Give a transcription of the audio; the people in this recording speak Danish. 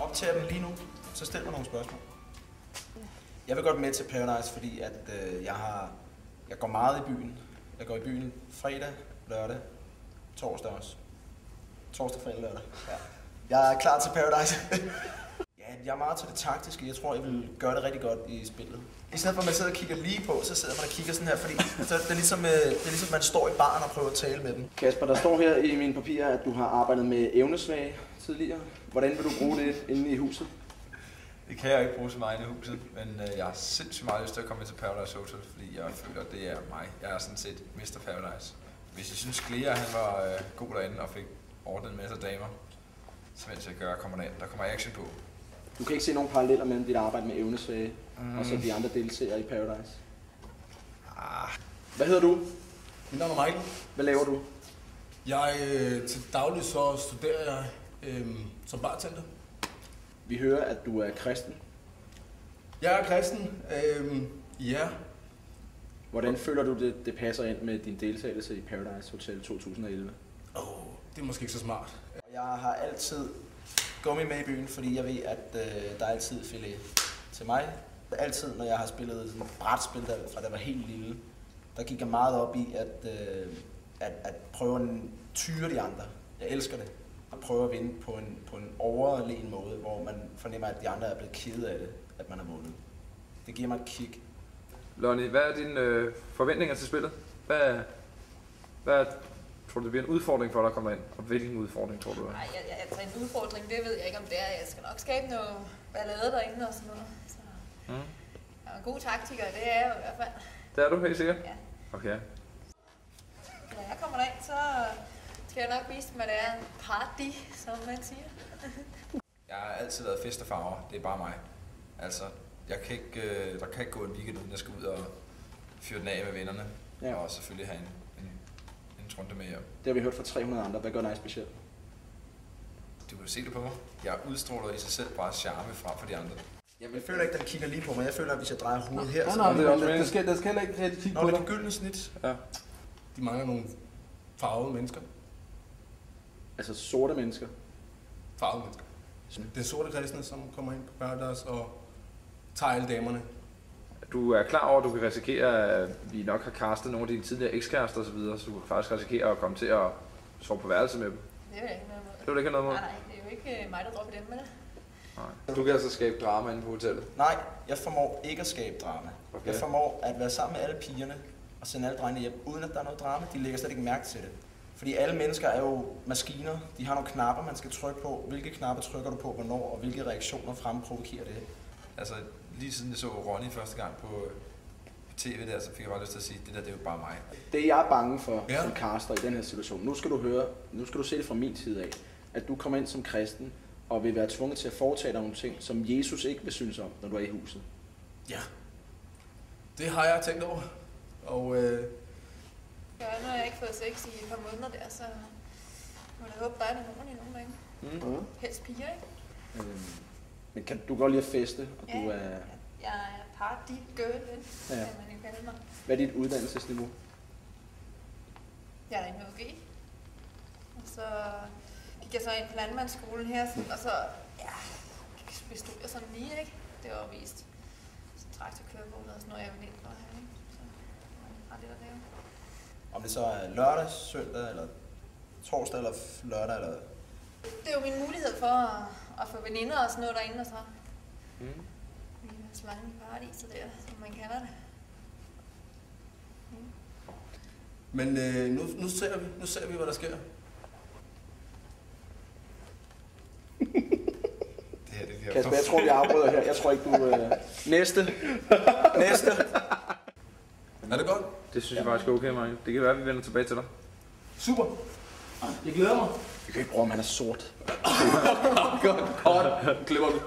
optager den lige nu, så stil mig nogle spørgsmål. Jeg vil godt med til Paradise, fordi at, jeg går meget i byen. Jeg går i byen fredag, lørdag, torsdag også. Torsdag, fredag, lørdag. Ja. Jeg er klar til Paradise. Ja, jeg er meget til det taktiske. Jeg tror, jeg vil gøre det rigtig godt i spillet. I stedet for at man sidder og kigger lige på, så sidder man og kigger sådan her, fordi det er ligesom man står i baren og prøver at tale med dem. Kasper, der står her i mine papirer, at du har arbejdet med evnesvage tidligere. Hvordan vil du bruge det inde i huset? Det kan jeg ikke bruge så meget inde i huset, men jeg har sindssygt meget lyst til at komme til Paradise Hotel, fordi jeg føler, at det er mig. Jeg er sådan set Mr. Paradise. Hvis I synes, Clea han var god derinde og fik ordnet en masse damer, så mens jeg kommer derind, der kommer action på. Du kan ikke se nogen paralleller mellem dit arbejde med evnesvage og så de andre deltagere i Paradise? Hvad hedder du? Mit navn er Michael. Hvad laver du? Til daglig så studerer jeg som bartender. Vi hører, at du er kristen. Jeg er kristen, ja. Hvordan føler du, det passer ind med din deltagelse i Paradise Hotel 2011? Det er måske ikke så smart. Jeg har altid gummi med i byen, fordi jeg ved, at der er altid filet til mig. Altid, når jeg har spillet sådan et brætspil, fra da jeg var helt lille, der gik jeg meget op i at prøve at tyre de andre. Jeg elsker det. At prøve at vinde på en overlegen måde, hvor man fornemmer, at de andre er blevet kede af det, at man har vundet. Det giver mig et kick. Lonnie, hvad er dine forventninger til spillet? Hvad tror du, det bliver en udfordring for dig at komme ind? Og hvilken udfordring tror du det er? Nej, altså en udfordring, det ved jeg ikke om det er. Jeg skal nok skabe noget ballade derinde og sådan noget. Så jeg er en god taktiker, det er jeg i hvert fald. Det er du helt sikkert? Ja. Okay. Når jeg kommer derind, så skal jeg nok vise dem, at det er en party, som man siger. Jeg har altid været fest og farver. Det er bare mig. Altså, der kan ikke gå en weekend uden jeg skal ud og fyre den af med vennerne. Ja. Og selvfølgelig have en runde med hjem. Det har vi hørt fra 300 andre. Hvad gør dig specielt? Du kan se det på mig. Jeg udstråler i sig selv bare charme frem for de andre. Jeg føler ikke, at den kigger lige på mig. Jeg føler, at hvis jeg drejer hovedet her... Nej, der skal heller ikke rigtig kigge på dig. Nå, det er gyldne snit. Ja. De mangler nogle farvede mennesker. Altså sorte mennesker? Farvede mennesker. Det er sorte kristne, som kommer ind på Paradise og tager alle damerne. Du er klar over, at du kan risikere, at vi nok har castet nogle af dine tidligere ekskærester osv., så du kan faktisk risikere at komme til at sove på værelse med dem. Det vil jeg ikke noget mod. Det vil du ikke have noget mod? Nej, det er jo ikke mig, der dropper dem med det. Nej. Du kan altså skabe drama inde på hotellet? Nej, jeg formår ikke at skabe drama. Okay. Jeg formår at være sammen med alle pigerne og sende alle drengene hjem, uden at der er noget drama. De lægger slet ikke mærke til det. Fordi alle mennesker er jo maskiner. De har nogle knapper, man skal trykke på. Hvilke knapper trykker du på, hvornår, og hvilke reaktioner fremprovokerer det? Altså, lige siden jeg så Ronny første gang på tv der, så fik jeg bare lyst til at sige, det er jo bare mig. Det jeg er bange for som caster i den her situation, nu skal du se det fra min side af, at du kommer ind som kristen og vil være tvunget til at foretage dig nogle ting, som Jesus ikke vil synes om, når du er i huset. Ja, det har jeg tænkt over. Og ja, nu har jeg ikke fået sex i et par måneder der, så må jeg håbe, der er nogle gange. Helst piger, ikke? Men kan du godt lide at feste, og du er... Jeg er party girl, kan man jo kalde mig. Hvad er dit uddannelsesniveau? Jeg er derinde med UG. Og så gik jeg så ind på landmandsskolen her, og så, bestod jeg sådan lige, ikke? Det var vist. Så traktorkøremålet og sådan noget, jeg ville ind for her, ikke? Så har det der lave. Om det så er lørdag, søndag, eller torsdag, eller lørdag, eller... Det er jo min mulighed for at få veninder og sådan noget derinde, og så... Vi er slange i paradiset der, som man kalder det. Men nu ser vi, hvad der sker. Kasper, jeg tror, vi afbryder her. Jeg tror ikke, du... Næste. Er det godt? Det synes jeg faktisk er okay, Michael. Det kan være, at vi vender tilbage til dig. Super. Jeg glæder mig. Vi kan ikke bruge, om han er sort. Godt. Glemmer du.